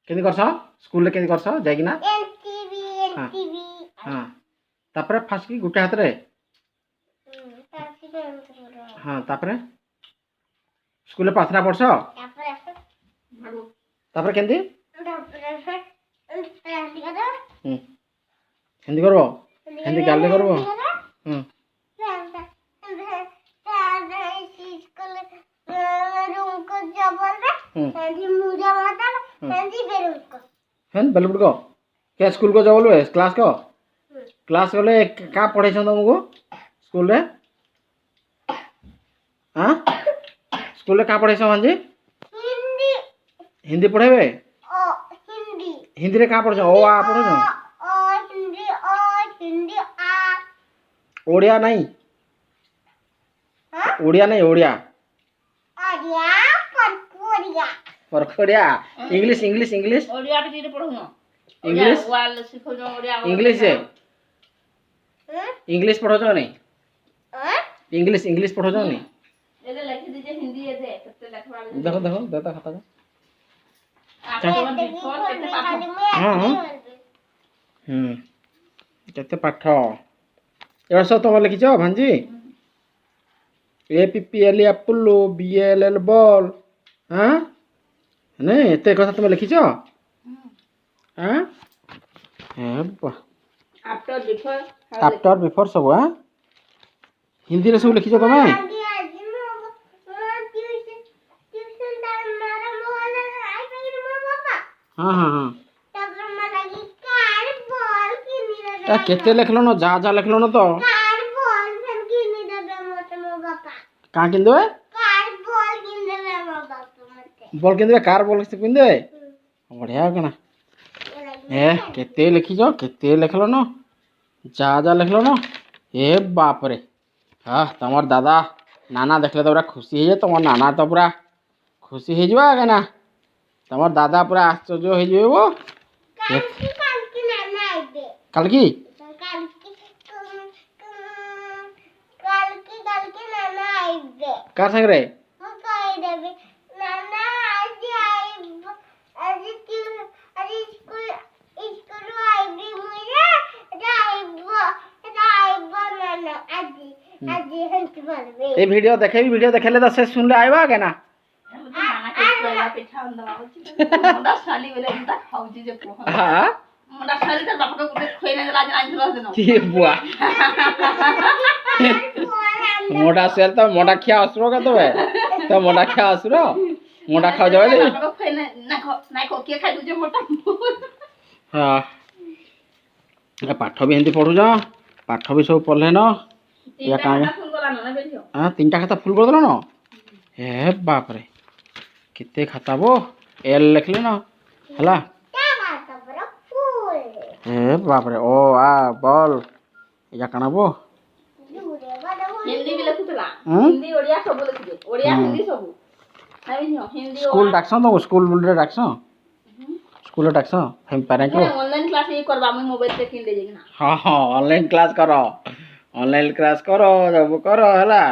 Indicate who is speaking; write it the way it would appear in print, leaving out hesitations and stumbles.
Speaker 1: केंदी करछ स्कूल रे केंदी करछ जाई ना हां तापर फास्ट की गुटे हाथ रे हां तापर स्कूल रे प्रार्थना पढ़छ तापर केंदी हिंदी करबो हिंदी गाले करबो बेलुट को क्या स्कूल को जाओ क्लास गले का पढ़े तुमको स्कूल रे हाँ स्कूल रे का पढ़े भांजी हिंदी पढ़ेबे हिंदी रे का पढ़ो ओ आ पढ़ो ओडिया नहीं ओडिया नहीं ओडिया परखोड़िया इंग्लिश इंग्लिश इंग्लिश
Speaker 2: ओडिया भी पढ़ो ना
Speaker 1: इंग्लिश
Speaker 2: वाल सिखो जो ओडिया
Speaker 1: इंग्लिश है इंग्लिश पढ़ो जो नहीं इंग्लिश इंग्लिश पढ़ो जो नहीं
Speaker 2: ये लिख दीजिए हिंदी ये दे कितने लिखवा
Speaker 1: देखो देखो देता खाता जा
Speaker 2: हां
Speaker 1: केते पाठ एरा सब तुम लिखिछ भांजी A P P L apple B L L ball हां नहीं एते कथा तुम लिखिछ हां ए बा आफ्टर बिफोर सब हां हिंदी रे सब लिखिछ तुम हां हां हां ता केते लिखलो न जा जा लिखलो न तो का किन देबे बॉल किन देबे कार बॉल से किन देबे बढ़िया कना ए केते लिखिजो केते लिखलो न जा जा लिखलो न ए बाप रे हां तमर दादा नाना देखले तो पूरा खुशी हे तमर नाना तो पूरा खुशी हे जबा कना तमर दादा पूरा आश्चर्य हे जबे वो कल की कार संग रे ए वीडियो देखे भी वीडियो देखेले तो से सुन ले आइबा के ना
Speaker 2: मोटा साली वाला इंता खाउजी जे पोहा
Speaker 1: हां
Speaker 2: मोटा साली त बाप को खोइने लाज आइन दिलो देनो
Speaker 1: की बुआ मोटा सेल तो मोटा खिया असरो का तो मोटा खिया असरो मोटा खा जावे ले
Speaker 2: बाप को खोइने ना खो के खाइ दुजे मोटा
Speaker 1: हां ए पाठ भी हिंदी पढु जा पाठ भी सब पढ़ले न या का हां तीनटा खाता फुल कर दलो न ए बाप रे कितने खाता वो एल लिख लेना हला ए बाप रे ओ आ बॉल या कना वो
Speaker 2: हिंदी भी लिखुतला हिंदी ओडिया सब लिखिदे ओडिया हिंदी सब हाइ हिंदी
Speaker 1: स्कूल डाक्सन तो स्कूल रे डाक्सन स्कूल रे डाक्सन हम पेरेंट को
Speaker 2: ऑनलाइन क्लास ये करबा मैं मोबाइल से किन दे जेना
Speaker 1: हां हां ऑनलाइन क्लास करो जब करो हला